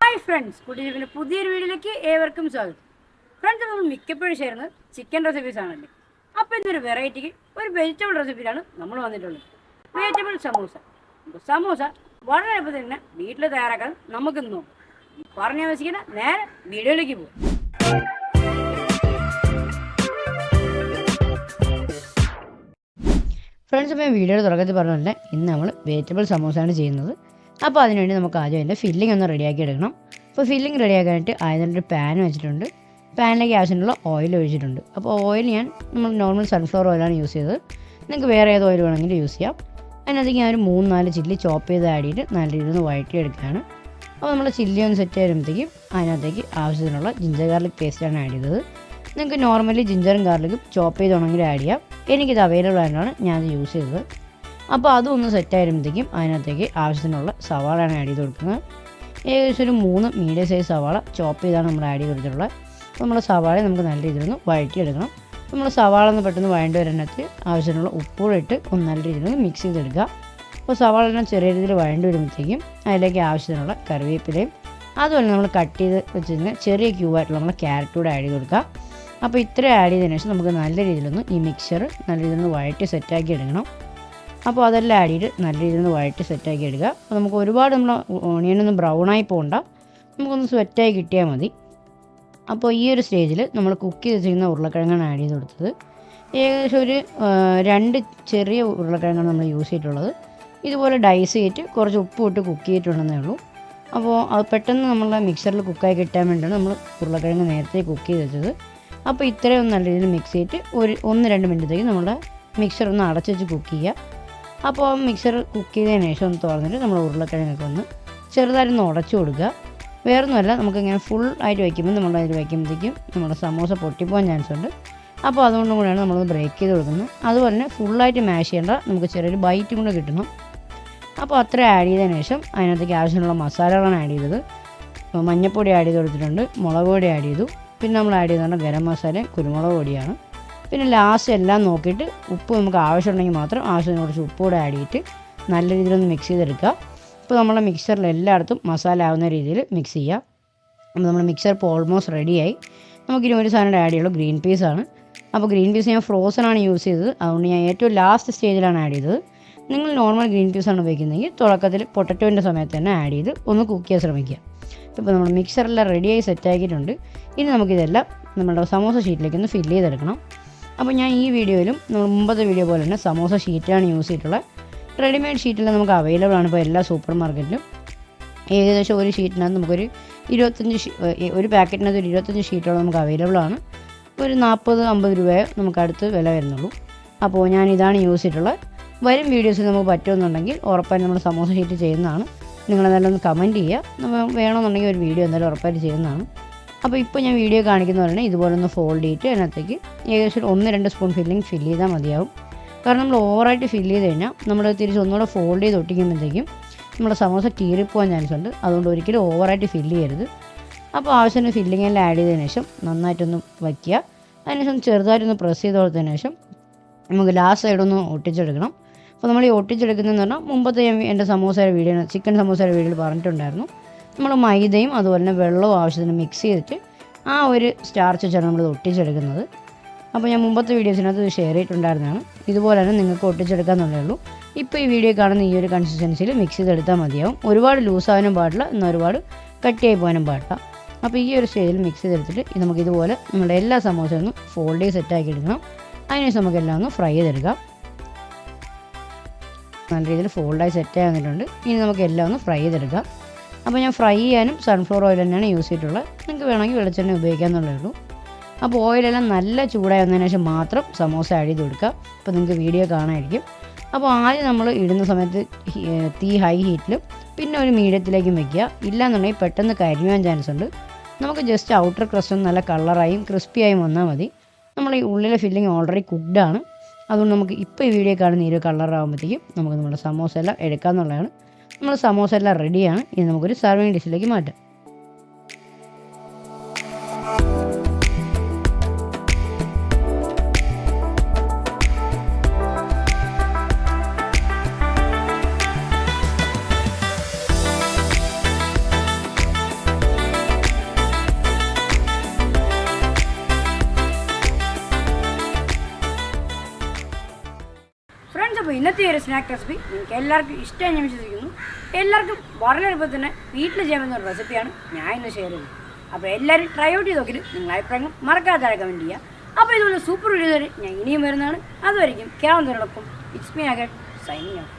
Hi friends, കുട്ടിയുടെ പുതിയൊരു വീഡിയോയിലേക്ക് ഏവർക്കും സ്വാഗതം. ഫ്രണ്ട്സ്, നമ്മൾ മിക്കപ്പോഴും ചേർന്ന് ചിക്കൻ റെസിപ്പീസ് ആണല്ലേ. അപ്പോൾ ഇന്നൊരു വെറൈറ്റിക്ക് ഒരു വെജിറ്റബിൾ റെസിപ്പിയിലാണ് നമ്മൾ വന്നിട്ടുള്ളത്. വെജിറ്റബിൾ സമൂസ. സമൂസ വളരെ എളുപ്പത്തിൽ തന്നെ വീട്ടിൽ തയ്യാറാക്കാൻ നമുക്ക് നോക്കാം. പറഞ്ഞ ആവശ്യിക്കുന്ന നേരെ വീഡിയോയിലേക്ക് പോകും. ഫ്രണ്ട്സ്, ഇപ്പോൾ വീഡിയോയുടെ തുടക്കത്തിൽ പറഞ്ഞതല്ലേ, ഇന്ന് നമ്മൾ വെജിറ്റബിൾ സമൂസയാണ് ചെയ്യുന്നത്. അപ്പോൾ അതിനുവേണ്ടി നമുക്ക് ആദ്യം അതിൻ്റെ ഫില്ലിംഗ് ഒന്ന് റെഡിയാക്കി എടുക്കണം. അപ്പോൾ ഫില്ലിംഗ് റെഡിയാക്കാനായിട്ട് ആദ്യം ഒരു പാൻ വെച്ചിട്ടുണ്ട്. പാനിലേക്ക് ആവശ്യമുള്ള ഓയിൽ ഒഴിച്ചിട്ടുണ്ട്. അപ്പോൾ ഓയിൽ നമ്മൾ നോർമൽ സൺഫ്ലവർ ഓയിലാണ് യൂസ് ചെയ്തത്. നിങ്ങൾക്ക് വേറെ ഏത് ഓയിൽ വേണമെങ്കിലും യൂസ് ചെയ്യാം. അതിനകത്തേക്ക് ഞാൻ ഒരു 3-4 ചില്ലി ചോപ്പ് ചെയ്ത് ആഡ് ചെയ്തിട്ട് നല്ല രീതിയിൽ ഒന്ന് വഴറ്റിയെടുക്കുകയാണ്. അപ്പോൾ നമ്മൾ ചില്ലി ഒന്ന് സെറ്റ് ചെയ്യുമ്പോഴത്തേക്കും അതിനകത്തേക്ക് ആവശ്യത്തിനുള്ള ജിഞ്ചർ ഗാർലിക് പേസ്റ്റാണ് ആഡ് ചെയ്തത്. നിങ്ങൾക്ക് നോർമലി ജിഞ്ചറും ഗാർലിക്കും ചോപ്പ് ചെയ്തോണമെങ്കിൽ ആഡ് ചെയ്യാം. എനിക്കിത് അവൈലബിൾ ആയതുകൊണ്ടാണ് ഞാനത് യൂസ് ചെയ്തത്. അപ്പോൾ അതൊന്ന് സെറ്റ് ആയിരുമ്പോഴത്തേക്കും അതിനകത്തേക്ക് ആവശ്യത്തിനുള്ള സവാളയാണ് ആഡ് ചെയ്ത് കൊടുക്കുന്നത്. ഏകദേശം ഒരു 3 മീഡിയം സൈസ് സവാള ചോപ്പ് ചെയ്താണ് നമ്മൾ ആഡ് ചെയ്ത് കൊടുത്തിട്ടുള്ളത്. അപ്പോൾ നമ്മുടെ സവാള നമുക്ക് നല്ല രീതിയിലൊന്ന് വഴറ്റിയെടുക്കണം. നമ്മൾ സവാള ഒന്ന് പെട്ടെന്ന് വഴണ്ടി വരുന്നതിനകത്ത് ആവശ്യത്തിനുള്ള ഉപ്പൂടെ ഇട്ട് ഒന്ന് നല്ല രീതിയിൽ മിക്സ് ചെയ്തെടുക്കുക. അപ്പോൾ സവാള ചെറിയ രീതിയിൽ വഴണ്ടി വരുമ്പോഴത്തേക്കും അതിലേക്ക് ആവശ്യത്തിനുള്ള കറിവേപ്പിലയും അതുപോലെ നമ്മൾ കട്ട് ചെയ്ത് വെച്ചിരുന്ന ചെറിയ ക്യൂബായിട്ടുള്ള നമ്മൾ ക്യാരറ്റ് കൂടെ ആഡ് ചെയ്ത് കൊടുക്കുക. അപ്പോൾ ഇത്രയും ആഡ് ചെയ്തതിനു ശേഷം നമുക്ക് നല്ല രീതിയിലൊന്ന് ഈ മിക്സർ നല്ല രീതിയിലൊന്ന് വഴറ്റി സെറ്റാക്കി എടുക്കണം. അപ്പോൾ അതെല്ലാം ആഡ് ചെയ്ത് നല്ല രീതിയിൽ ഒന്ന് വഴറ്റി സെറ്റാക്കി എടുക്കുക. അപ്പോൾ നമുക്ക് ഒരുപാട് നമ്മൾ ഓണിയനൊന്നും ബ്രൗണായി പോകണ്ട, നമുക്കൊന്ന് സ്വെറ്റായി കിട്ടിയാൽ മതി. അപ്പോൾ ഈ ഒരു സ്റ്റേജിൽ നമ്മൾ കുക്ക് ചെയ്ത് ചെയ്യുന്ന ഉരുളക്കിഴങ്ങാണ് ആഡ് ചെയ്ത് കൊടുത്തത്. ഏകദേശം ഒരു 2 ചെറിയ ഉരുളക്കിഴങ്ങാണ് നമ്മൾ യൂസ് ചെയ്തിട്ടുള്ളത്. ഇതുപോലെ ഡൈസ് ചെയ്തിട്ട് കുറച്ച് ഉപ്പ് ഇട്ട് കുക്ക് ചെയ്തിട്ടുണ്ടെന്നേ ഉള്ളൂ. അപ്പോൾ അത് പെട്ടെന്ന് നമ്മളെ മിക്സറിൽ കുക്കായി കിട്ടാൻ വേണ്ടിയാണ് നമ്മൾ ഉരുളക്കിഴങ്ങ് നേരത്തെ കുക്ക് ചെയ്ത് വെച്ചത്. അപ്പോൾ ഇത്രയും നല്ല രീതിയിൽ മിക്സ് ചെയ്തിട്ട് ഒരു 1-2 മിനിറ്റത്തേക്ക് നമ്മുടെ മിക്സർ ഒന്ന് അടച്ച് വെച്ച് കുക്ക് ചെയ്യുക. അപ്പോൾ മിക്സർ കുക്ക് ചെയ്തതിന് ശേഷം ഒന്ന് തുറന്നിട്ട് നമ്മൾ ഉരുളക്കിഴങ്ങൊക്കെ ഒന്ന് ചെറുതായിട്ടൊന്ന് ഉടച്ചു കൊടുക്കുക. വേറൊന്നുമല്ല, നമുക്കിങ്ങനെ ഫുൾ ആയിട്ട് വയ്ക്കുമ്പോൾ നമ്മളതിൽ വയ്ക്കുമ്പോഴത്തേക്കും നമ്മുടെ സമോസ പൊട്ടിപ്പോകാൻ ചാൻസ് ഉണ്ട്. അപ്പോൾ അതുകൊണ്ടും കൂടെയാണ് നമ്മളൊന്ന് ബ്രേക്ക് ചെയ്ത് കൊടുക്കുന്നത്. അതുപോലെ തന്നെ ഫുള്ളായിട്ട് മാഷ് ചെയ്യേണ്ട, നമുക്ക് ചെറിയൊരു ബൈറ്റും കൂടെ കിട്ടണം. അപ്പോൾ അത്ര ആഡ് ചെയ്തതിന് ശേഷം അതിനകത്തേക്ക് ആവശ്യമുള്ള മസാലകളാണ് ആഡ് ചെയ്തത്. മഞ്ഞൾപ്പൊടി ആഡ് ചെയ്ത് കൊടുത്തിട്ടുണ്ട്, മുളക് പൊടി ആഡ് ചെയ്തു, പിന്നെ നമ്മൾ ആഡ് ചെയ്തത് ഗരം മസാലയും കുരുമുളക് പൊടിയാണ്. പിന്നെ ലാസ്റ്റ് എല്ലാം നോക്കിയിട്ട് ഉപ്പ് നമുക്ക് ആവശ്യമുണ്ടെങ്കിൽ മാത്രം ആവശ്യത്തിന് കുറച്ച് ഉപ്പ് കൂടെ ആഡ് ചെയ്തിട്ട് നല്ല രീതിയിലൊന്ന് മിക്സ് ചെയ്തെടുക്കുക. ഇപ്പോൾ നമ്മളെ മിക്സറിൽ എല്ലായിടത്തും മസാല ആവുന്ന രീതിയിൽ മിക്സ് ചെയ്യുക. അപ്പോൾ നമ്മുടെ മിക്സർ ഇപ്പോൾ ഓൾമോസ്റ്റ് റെഡിയായി. നമുക്കിനി ഒരു സാധനം ആഡ് ചെയ്യുള്ളൂ, ഗ്രീൻ പീസാണ്. അപ്പോൾ ഗ്രീൻ പീസ് ഞാൻ ഫ്രോസനാണ് യൂസ് ചെയ്തത്, അതുകൊണ്ട് ഞാൻ ഏറ്റവും ലാസ്റ്റ് സ്റ്റേജിലാണ് ആഡ് ചെയ്തത്. നിങ്ങൾ നോർമൽ ഗ്രീൻ പീസാണ് ഉപയോഗിക്കുന്നതെങ്കിൽ തുടക്കത്തിൽ പൊട്ടറ്റോൻ്റെ സമയത്ത് തന്നെ ആഡ് ചെയ്ത് ഒന്ന് കുക്ക് ചെയ്യാൻ ശ്രമിക്കുക. ഇപ്പോൾ നമ്മൾ മിക്സറെല്ലാം റെഡിയായി സെറ്റാക്കിയിട്ടുണ്ട്. ഇനി നമുക്കിതെല്ലാം നമ്മുടെ സമോസ ഷീറ്റിലേക്ക് ഒന്ന് ഫില്ല് ചെയ്തെടുക്കണം. അപ്പോൾ ഞാൻ ഈ വീഡിയോയിലും നമ്മൾ മുമ്പത്തെ വീഡിയോ പോലെ തന്നെ സമോസ ഷീറ്റാണ് യൂസ് ചെയ്തിട്ടുള്ളത്. റെഡിമെയ്ഡ് ഷീറ്റെല്ലാം നമുക്ക് അവൈലബിൾ ആണ് ഇപ്പോൾ എല്ലാ സൂപ്പർ മാർക്കറ്റിലും. ഏകദേശം ഒരു ഷീറ്റിനകത്ത് നമുക്കൊരു 25 ഒരു പാക്കറ്റിനകത്ത് ഒരു 25 ഷീറ്റോളം നമുക്ക് അവൈലബിൾ ആണ്. ഒരു 40-50 രൂപയെ നമുക്ക് അടുത്ത് വില വരുന്നുള്ളൂ. അപ്പോൾ ഞാൻ ഇതാണ് യൂസ് ചെയ്തിട്ടുള്ളത്. വരും വീഡിയോസിൽ നമുക്ക് പറ്റുമെന്നുണ്ടെങ്കിൽ ഉറപ്പായിട്ട് നമ്മൾ സമോസ ഷീറ്റ് ചെയ്യുന്നതാണ്. നിങ്ങളെന്തായാലും ഒന്ന് കമൻറ്റ് ചെയ്യുക, നമ്മൾ വേണമെന്നുണ്ടെങ്കിൽ ഒരു വീഡിയോ എന്തായാലും ഉറപ്പായിട്ട് ചെയ്യുന്നതാണ്. അപ്പോൾ ഇപ്പോൾ ഞാൻ വീഡിയോ കാണിക്കുന്ന പറഞ്ഞാൽ ഇതുപോലെ ഒന്ന് ഫോൾഡ് ചെയ്തിട്ട് അതിനകത്തേക്ക് ഏകദേശം 1-2 സ്പൂൺ ഫില്ലിങ് ഫില്ല് ചെയ്താൽ മതിയാവും. കാരണം നമ്മൾ ഓവറായിട്ട് ഫില്ല് ചെയ്ത് കഴിഞ്ഞാൽ നമ്മൾ തിരിച്ച് ഒന്നുകൂടെ ഫോൾഡ് ചെയ്ത് ഒട്ടിക്കുമ്പോഴത്തേക്കും നമ്മുടെ സമോസ കീറിപ്പോകാൻ ചാൻസ് ഉണ്ട്. അതുകൊണ്ട് ഒരിക്കലും ഓവറായിട്ട് ഫില്ല് ചെയ്യരുത്. അപ്പോൾ ആവശ്യത്തിന് ഫില്ലിംഗ് എല്ലാം ആഡ് ചെയ്തതിന് ശേഷം നന്നായിട്ടൊന്ന് വയ്ക്കുക. അതിനുശേഷം ചെറുതായിട്ടൊന്ന് പ്രസ് ചെയ്ത് കൊടുത്തതിന് ശേഷം നമുക്ക് ലാസ്റ്റ് സൈഡൊന്ന് ഒട്ടിച്ചെടുക്കണം. അപ്പോൾ നമ്മൾ ഈ ഒട്ടിച്ചെടുക്കുന്നതെന്ന് പറഞ്ഞാൽ മുമ്പത്തെ എൻ്റെ സമോസയുടെ വീഡിയോ, ചിക്കൻ സമോസയുടെ വീഡിയോയിൽ പറഞ്ഞിട്ടുണ്ടായിരുന്നു. നമ്മൾ മൈദയും അതുപോലെ തന്നെ വെള്ളവും ആവശ്യത്തിന് മിക്സ് ചെയ്തിട്ട് ആ ഒരു സ്റ്റാർച്ച് വെച്ചാണ് നമ്മളിത് ഒട്ടിച്ചെടുക്കുന്നത്. അപ്പോൾ ഞാൻ മുമ്പത്തെ വീഡിയോസിനകത്ത് ഇത് ഷെയർ ചെയ്തിട്ടുണ്ടായിരുന്നതാണ്. ഇതുപോലെ തന്നെ നിങ്ങൾക്ക് ഒട്ടിച്ചെടുക്കാമെന്നുള്ളേ ഉള്ളൂ. ഇപ്പോൾ ഈ വീഡിയോ കാണുന്ന ഈ ഒരു കൺസിസ്റ്റൻസിയിൽ മിക്സ് ചെയ്തെടുത്താൽ മതിയാവും. ഒരുപാട് ലൂസാകാനും പാടില്ല, എന്നാൽ ഒരുപാട് കട്ടിയായി പോകാനും പാടില്ല. അപ്പോൾ ഈ ഒരു സ്റ്റേജിൽ മിക്സ് ചെയ്തെടുത്തിട്ട് നമുക്ക് ഇതുപോലെ നമ്മുടെ എല്ലാ സമോസയും ഒന്ന് ഫോൾഡ് ചെയ്ത് സെറ്റാക്കി എടുക്കണം. അതിനുശേഷം നമുക്കെല്ലാം ഒന്ന് ഫ്രൈ ചെയ്തെടുക്കാം. നല്ല രീതിയിൽ ഫോൾഡായി സെറ്റ് ആകുന്നിട്ടുണ്ട്. ഇനി നമുക്ക് എല്ലാം ഒന്ന് ഫ്രൈ ചെയ്തെടുക്കാം. അപ്പോൾ ഞാൻ ഫ്രൈ ചെയ്യാനും സൺഫ്ലവർ ഓയിൽ തന്നെയാണ് യൂസ് ചെയ്തിട്ടുള്ളത്. നിങ്ങൾക്ക് വേണമെങ്കിൽ വെളിച്ചെണ്ണ ഉപയോഗിക്കാമെന്നുള്ളേ ഉള്ളൂ. അപ്പോൾ ഓയിലെല്ലാം നല്ല ചൂടായി വന്നതിന് ശേഷം മാത്രം സമോസ ആഡ് ചെയ്ത് കൊടുക്കുക. അപ്പോൾ നിങ്ങൾക്ക് വീഡിയോ കാണാമായിരിക്കും. അപ്പോൾ ആദ്യം നമ്മൾ ഇടുന്ന സമയത്ത് തീ ഹൈ ഹീറ്റിലും പിന്നെ ഒരു മീഡിയത്തിലേക്കും വെക്കുക. ഇല്ലയെന്നുണ്ടെങ്കിൽ പെട്ടെന്ന് കരിയാൻ ചാൻസ് ഉണ്ട്. നമുക്ക് ജസ്റ്റ് ഔട്ടർ ക്രസ്റ്റ് നല്ല കളറായും ക്രിസ്പിയായും വന്നാൽ മതി. നമ്മൾ ഈ ഉള്ളിലെ ഫില്ലിങ് ഓൾറെഡി കുക്ക്ഡാണ്. അതുകൊണ്ട് നമുക്ക് ഇപ്പോൾ ഈ വീഡിയോ കാണുന്ന ഈ ഒരു കളറാകുമ്പോഴത്തേക്കും നമുക്ക് നമ്മുടെ സമോസ എല്ലാം എടുക്കാമെന്നുള്ളതാണ്. നമ്മൾ സമോസ എല്ലാം റെഡിയാണ്. ഇനി നമുക്കൊരു സർവിങ് ഡിഷിലേക്ക് മാറ്റാം. അപ്പോൾ ഇന്നത്തെ ഒരു സ്നാക്ക് റെസിപ്പി നിങ്ങൾക്ക് എല്ലാവർക്കും ഇഷ്ടമായി ഞാൻ വിശ്വസിക്കുന്നു. എല്ലാവർക്കും വളരെ എളുപ്പത്തിൽ തന്നെ വീട്ടിൽ ചെയ്യാൻ പറ്റുന്ന ഒരു റെസിപ്പിയാണ് ഞാൻ ഇന്ന് ഷെയർ ചെയ്യുന്നത്. അപ്പോൾ എല്ലാവരും ട്രൈ ഔട്ട് ചെയ്ത് നോക്കിയിട്ട് നിങ്ങൾ അഭിപ്രായങ്ങൾ മറക്കാതെ കമൻറ്റ് ചെയ്യുക. അപ്പോൾ ഇതുപോലെ സൂപ്പർ വീഡിയോ ഞാൻ ഇനിയും വരുന്നതാണ്. അതുവരെയും കേരളത്തിനോടൊപ്പം it's me again signing out.